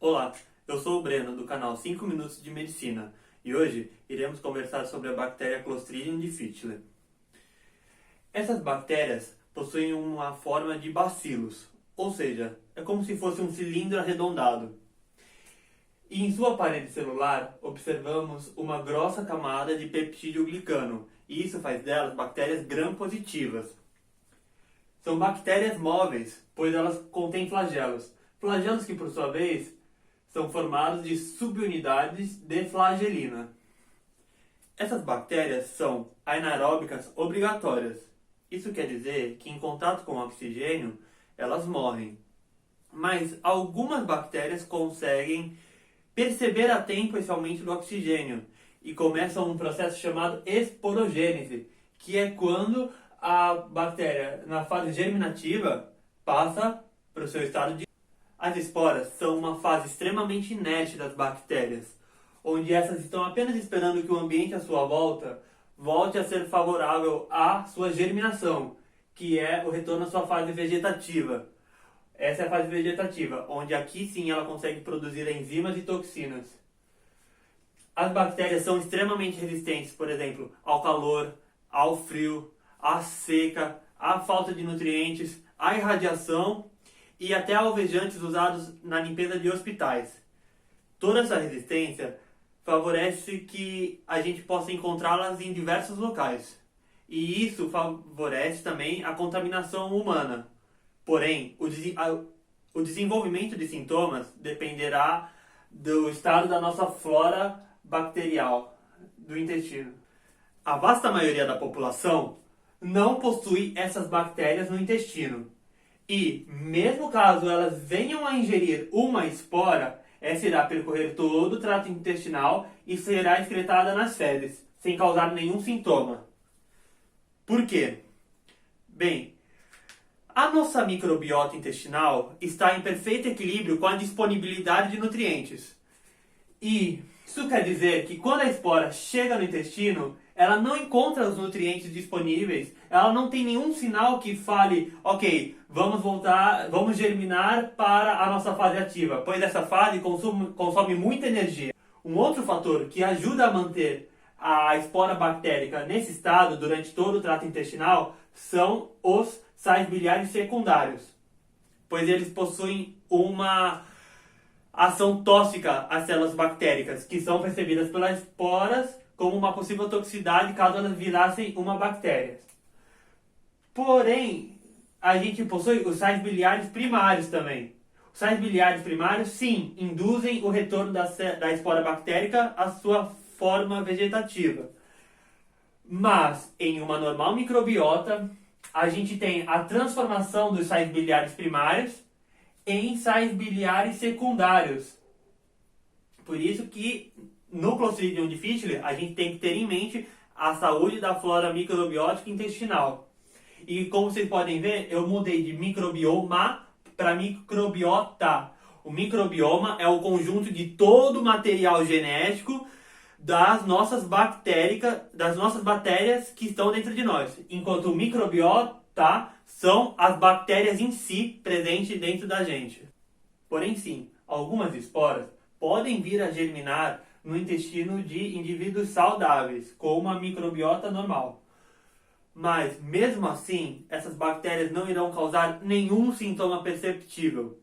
Olá, eu sou o Breno do canal 5 Minutos de Medicina e hoje iremos conversar sobre a bactéria Clostridium difficile. Essas bactérias possuem uma forma de bacilos, ou seja, é como se fosse um cilindro arredondado. E em sua parede celular observamos uma grossa camada de peptídeo glicano, e isso faz delas bactérias gram-positivas. São bactérias móveis, pois elas contêm flagelos. Flagelos que, por sua vez, são formados de subunidades de flagelina. Essas bactérias são anaeróbicas obrigatórias. Isso quer dizer que, em contato com o oxigênio, elas morrem. Mas algumas bactérias conseguem perceber a tempo esse aumento do oxigênio e começam um processo chamado esporogênese, que é quando a bactéria, na fase germinativa, passa para o seu estado de... As esporas são uma fase extremamente inerte das bactérias, onde essas estão apenas esperando que o ambiente à sua volta volte a ser favorável à sua germinação, que é o retorno à sua fase vegetativa. Essa é a fase vegetativa, onde aqui sim ela consegue produzir enzimas e toxinas. As bactérias são extremamente resistentes, por exemplo, ao calor, ao frio, à seca, à falta de nutrientes, à irradiação e até alvejantes usados na limpeza de hospitais. Toda essa resistência favorece que a gente possa encontrá-las em diversos locais. E isso favorece também a contaminação humana. Porém, o desenvolvimento de sintomas dependerá do estado da nossa flora bacterial do intestino. A vasta maioria da população não possui essas bactérias no intestino. E, mesmo caso elas venham a ingerir uma espora, essa irá percorrer todo o trato intestinal e será excretada nas fezes, sem causar nenhum sintoma. Por quê? Bem, a nossa microbiota intestinal está em perfeito equilíbrio com a disponibilidade de nutrientes. E isso quer dizer que quando a espora chega no intestino, ela não encontra os nutrientes disponíveis, ela não tem nenhum sinal que fale, ok, vamos germinar para a nossa fase ativa, pois essa fase consome muita energia. Um outro fator que ajuda a manter a espora bactérica nesse estado durante todo o trato intestinal são os sais biliares secundários, pois eles possuem uma ação tóxica às células bactéricas, que são percebidas pelas esporas como uma possível toxicidade caso elas virassem uma bactéria. Porém, a gente possui os sais biliares primários também. Os sais biliares primários, sim, induzem o retorno da espora bactérica à sua forma vegetativa. Mas, em uma normal microbiota, a gente tem a transformação dos sais biliares primários em sais biliares secundários. Por isso que no Clostridium difficile a gente tem que ter em mente a saúde da flora microbiótica intestinal. E como vocês podem ver, eu mudei de microbioma para microbiota. O microbioma é o conjunto de todo o material genético das nossas bactérias que estão dentro de nós. Enquanto o microbiota são as bactérias em si presentes dentro da gente. Porém, sim, algumas esporas podem vir a germinar no intestino de indivíduos saudáveis, com uma microbiota normal. Mas, mesmo assim, essas bactérias não irão causar nenhum sintoma perceptível.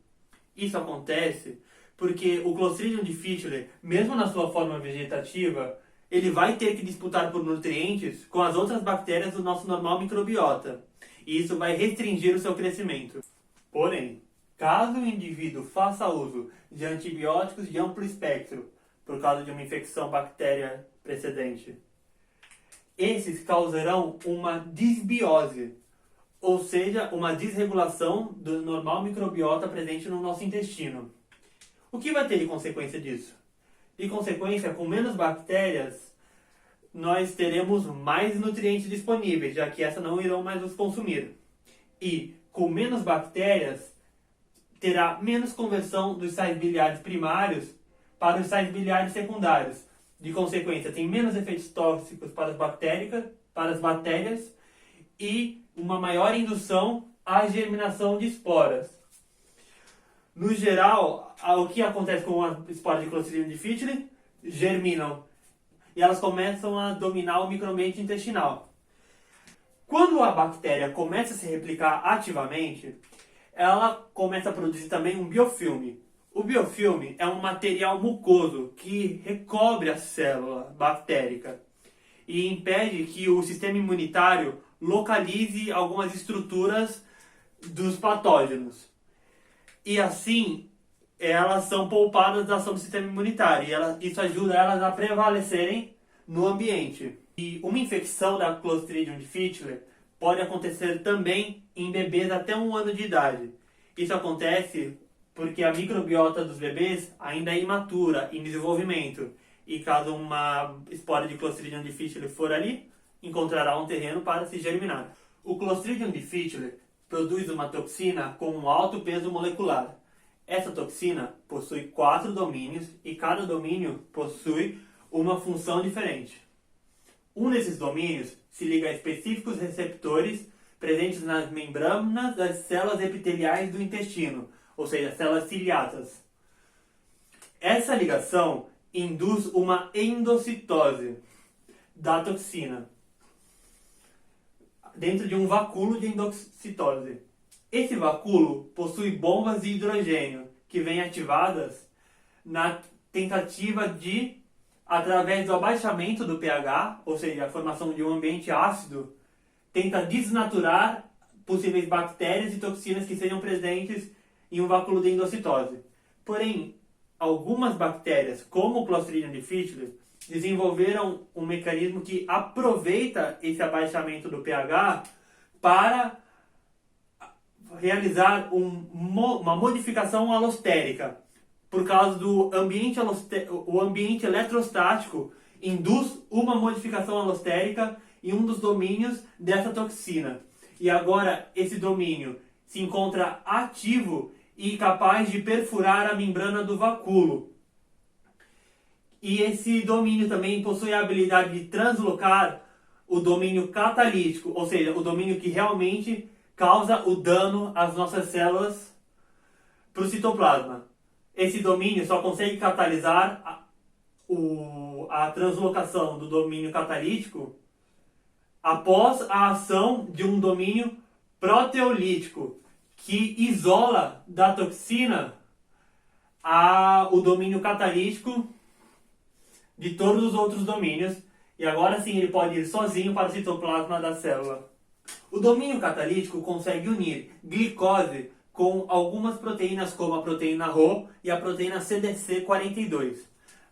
Isso acontece porque o Clostridium difficile, mesmo na sua forma vegetativa, ele vai ter que disputar por nutrientes com as outras bactérias do nosso normal microbiota. E isso vai restringir o seu crescimento. Porém, caso o indivíduo faça uso de antibióticos de amplo espectro, por causa de uma infecção bactéria precedente, esses causarão uma disbiose, ou seja, uma desregulação do normal microbiota presente no nosso intestino. O que vai ter de consequência disso? De consequência, com menos bactérias, nós teremos mais nutrientes disponíveis, já que essas não irão mais os consumir. E, com menos bactérias, terá menos conversão dos sais biliares primários para os sais biliares secundários. De consequência, tem menos efeitos tóxicos para as bactérias e uma maior indução à germinação de esporas. No geral, o que acontece com a espora de Clostridium difficile? Germinam. E elas começam a dominar o microambiente intestinal. Quando a bactéria começa a se replicar ativamente, ela começa a produzir também um biofilme. O biofilme é um material mucoso que recobre a célula bactérica e impede que o sistema imunitário localize algumas estruturas dos patógenos. E assim, elas são poupadas da ação do sistema imunitário. E isso ajuda elas a prevalecerem no ambiente. E uma infecção da Clostridium difficile pode acontecer também em bebês até 1 ano de idade. Isso acontece porque a microbiota dos bebês ainda é imatura, em desenvolvimento. E caso uma espora de Clostridium difficile for ali, encontrará um terreno para se germinar. O Clostridium difficile produz uma toxina com um alto peso molecular. Essa toxina possui 4 domínios e cada domínio possui uma função diferente. Um desses domínios se liga a específicos receptores presentes nas membranas das células epiteliais do intestino, ou seja, células ciliatas. Essa ligação induz uma endocitose da toxina dentro de um vacúolo de endocitose. Esse vacúolo possui bombas de hidrogênio que vêm ativadas na tentativa de, através do abaixamento do pH, ou seja, a formação de um ambiente ácido, tenta desnaturar possíveis bactérias e toxinas que sejam presentes em um vacúolo de endocitose. Porém, algumas bactérias, como o Clostridium difficile, desenvolveram um mecanismo que aproveita esse abaixamento do pH para realizar uma modificação alostérica. Por causa do ambiente, o ambiente eletrostático induz uma modificação alostérica em um dos domínios dessa toxina. E agora esse domínio se encontra ativo e capaz de perfurar a membrana do vacúolo. E esse domínio também possui a habilidade de translocar o domínio catalítico, ou seja, o domínio que realmente causa o dano às nossas células para o citoplasma. Esse domínio só consegue catalisar a translocação do domínio catalítico após a ação de um domínio proteolítico, que isola da toxina o domínio catalítico de todos os outros domínios, e agora sim ele pode ir sozinho para o citoplasma da célula. O domínio catalítico consegue unir glicose com algumas proteínas, como a proteína Rho e a proteína CDC42.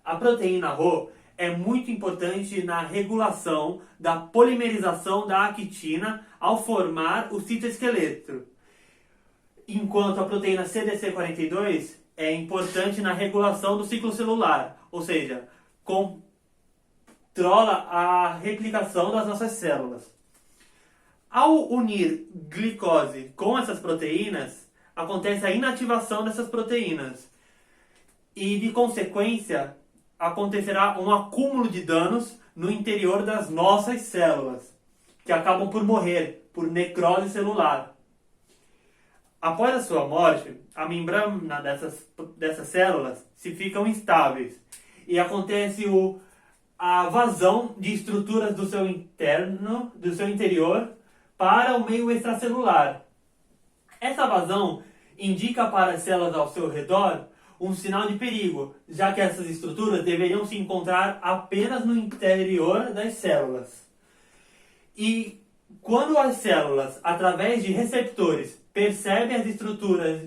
A proteína Rho é muito importante na regulação da polimerização da actina ao formar o citoesqueleto, enquanto a proteína CDC42 é importante na regulação do ciclo celular, ou seja, controla a replicação das nossas células. Ao unir glicose com essas proteínas, acontece a inativação dessas proteínas e, de consequência, acontecerá um acúmulo de danos no interior das nossas células, que acabam por morrer por necrose celular. Após a sua morte, a membrana dessas células se ficam instáveis e acontece a vazão de estruturas do seu interior para o meio extracelular. Essa vazão indica para as células ao seu redor um sinal de perigo, já que essas estruturas deveriam se encontrar apenas no interior das células. E quando as células, através de receptores, percebem as estruturas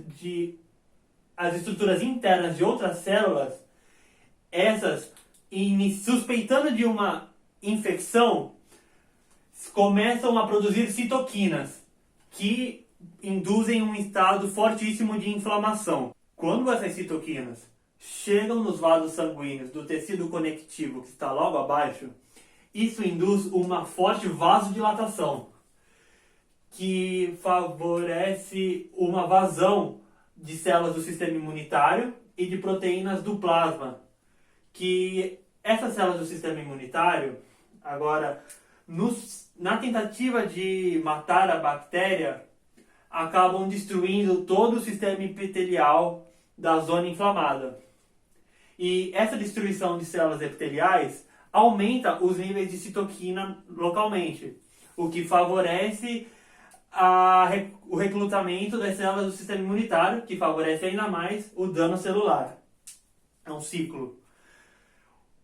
internas de outras células, essas, suspeitando de uma infecção, começam a produzir citoquinas, que induzem um estado fortíssimo de inflamação. Quando essas citoquinas chegam nos vasos sanguíneos do tecido conectivo que está logo abaixo, isso induz uma forte vasodilatação, que favorece uma vazão de células do sistema imunitário e de proteínas do plasma, que essas células do sistema imunitário, agora, na tentativa de matar a bactéria, acabam destruindo todo o sistema epitelial da zona inflamada. E essa destruição de células epiteliais aumenta os níveis de citoquina localmente, o que favorece o recrutamento das células do sistema imunitário, que favorece ainda mais o dano celular. É um ciclo.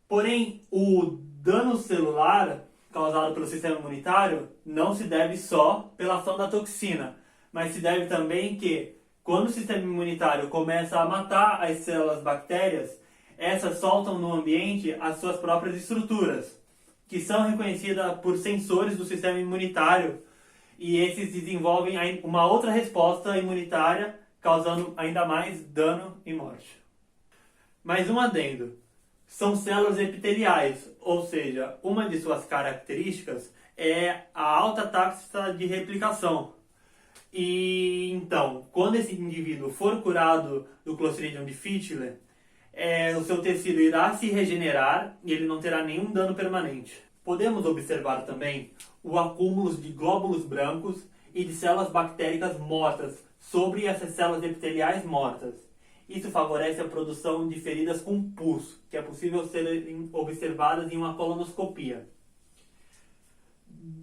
Porém, o dano celular causado pelo sistema imunitário não se deve só pela ação da toxina, mas se deve também que, quando o sistema imunitário começa a matar as células bactérias, essas soltam no ambiente as suas próprias estruturas, que são reconhecidas por sensores do sistema imunitário, e esses desenvolvem uma outra resposta imunitária, causando ainda mais dano e morte. Mais um adendo. São células epiteliais, ou seja, uma de suas características é a alta taxa de replicação. E então, quando esse indivíduo for curado do Clostridium difficile, o seu tecido irá se regenerar e ele não terá nenhum dano permanente. Podemos observar também o acúmulo de glóbulos brancos e de células bactéricas mortas sobre essas células epiteliais mortas. Isso favorece a produção de feridas com pus, que é possível serem observadas em uma colonoscopia.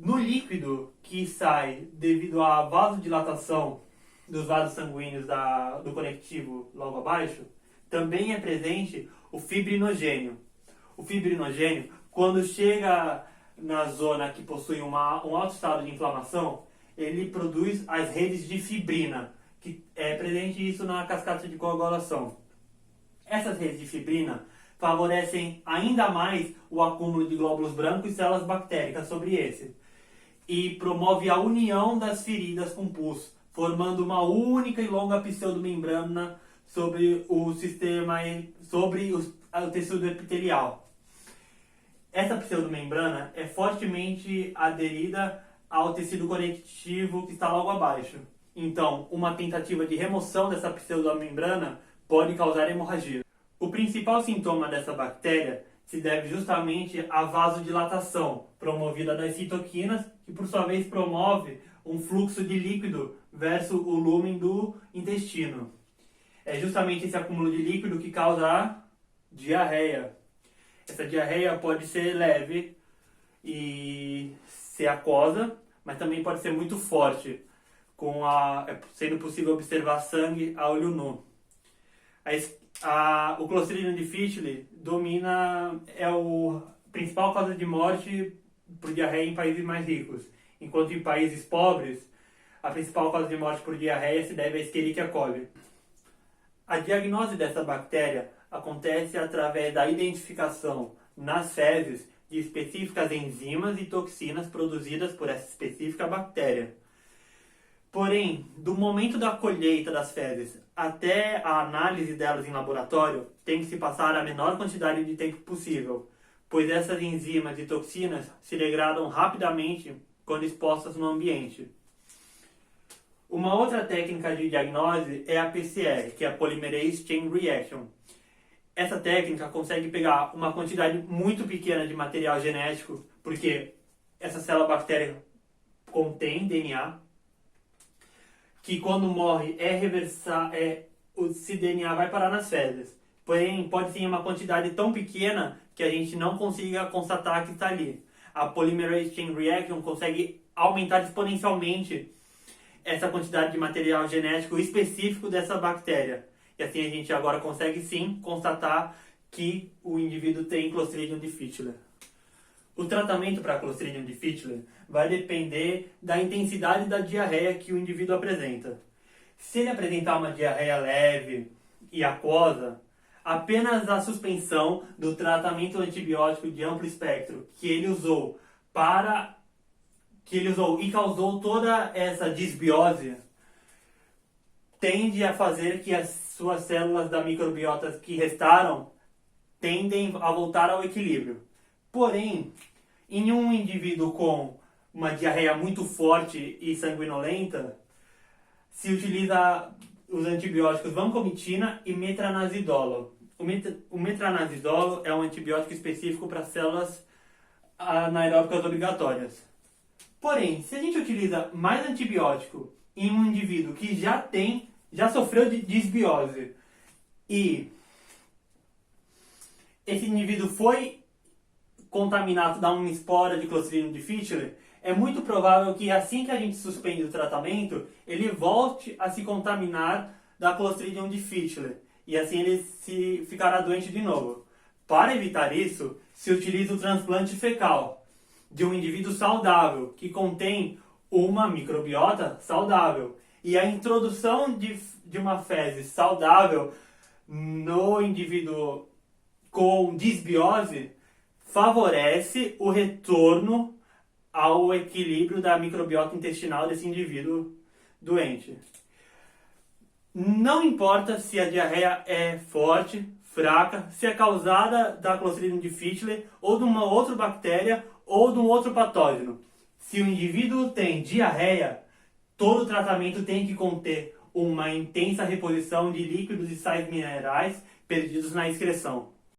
No líquido que sai devido à vasodilatação dos vasos sanguíneos do conectivo logo abaixo, também é presente o fibrinogênio. O fibrinogênio, quando chega na zona que possui um alto estado de inflamação, ele produz as redes de fibrina, que é presente isso na cascata de coagulação. Essas redes de fibrina favorecem ainda mais o acúmulo de glóbulos brancos e células bactéricas sobre esse, e promove a união das feridas com pus, formando uma única e longa pseudomembrana sobre o tecido epitelial. Essa pseudomembrana é fortemente aderida ao tecido conectivo que está logo abaixo. Então, uma tentativa de remoção dessa pseudomembrana pode causar hemorragia. O principal sintoma dessa bactéria se deve justamente à vasodilatação, promovida das citoquinas, que por sua vez promove um fluxo de líquido versus o lúmen do intestino. É justamente esse acúmulo de líquido que causa a diarreia. Essa diarreia pode ser leve e ser aquosa, mas também pode ser muito forte, sendo possível observar sangue a olho nu. O Clostridium difficile é a principal causa de morte por diarreia em países mais ricos, enquanto em países pobres, a principal causa de morte por diarreia se deve à Escherichia coli. A diagnose dessa bactéria acontece através da identificação nas fezes de específicas enzimas e toxinas produzidas por essa específica bactéria. Porém, do momento da colheita das fezes até a análise delas em laboratório, tem que se passar a menor quantidade de tempo possível, pois essas enzimas e toxinas se degradam rapidamente quando expostas no ambiente. Uma outra técnica de diagnose é a PCR, que é a Polymerase Chain Reaction. Essa técnica consegue pegar uma quantidade muito pequena de material genético, porque essa célula bactéria contém DNA, que quando morre esse DNA vai parar nas fezes. Porém, pode ser uma quantidade tão pequena que a gente não consiga constatar que está ali. A Polymerase Chain Reaction consegue aumentar exponencialmente essa quantidade de material genético específico dessa bactéria. E assim a gente agora consegue sim constatar que o indivíduo tem Clostridium difficile. O tratamento para Clostridium difficile vai depender da intensidade da diarreia que o indivíduo apresenta. Se ele apresentar uma diarreia leve e aquosa, apenas a suspensão do tratamento antibiótico de amplo espectro que ele usou e causou toda essa disbiose tende a fazer que as suas células da microbiota que restaram tendem a voltar ao equilíbrio. Porém, em um indivíduo com uma diarreia muito forte e sanguinolenta, se utiliza os antibióticos vancomitina e metranazidolo. O metranazidolo é um antibiótico específico para células anaeróbicas obrigatórias. Porém, se a gente utiliza mais antibiótico em um indivíduo que já sofreu de disbiose e esse indivíduo foi contaminado da uma espora de Clostridium difficile, é muito provável que assim que a gente suspende o tratamento, ele volte a se contaminar da Clostridium difficile e assim ele se ficará doente de novo. Para evitar isso, se utiliza o transplante fecal de um indivíduo saudável que contém uma microbiota saudável e a introdução de uma fezes saudável no indivíduo com disbiose favorece o retorno ao equilíbrio da microbiota intestinal desse indivíduo doente. Não importa se a diarreia é forte, fraca, se é causada da Clostridium difficile ou de uma outra bactéria ou de um outro patógeno. Se o indivíduo tem diarreia, todo tratamento tem que conter uma intensa reposição de líquidos e sais minerais perdidos na excreção.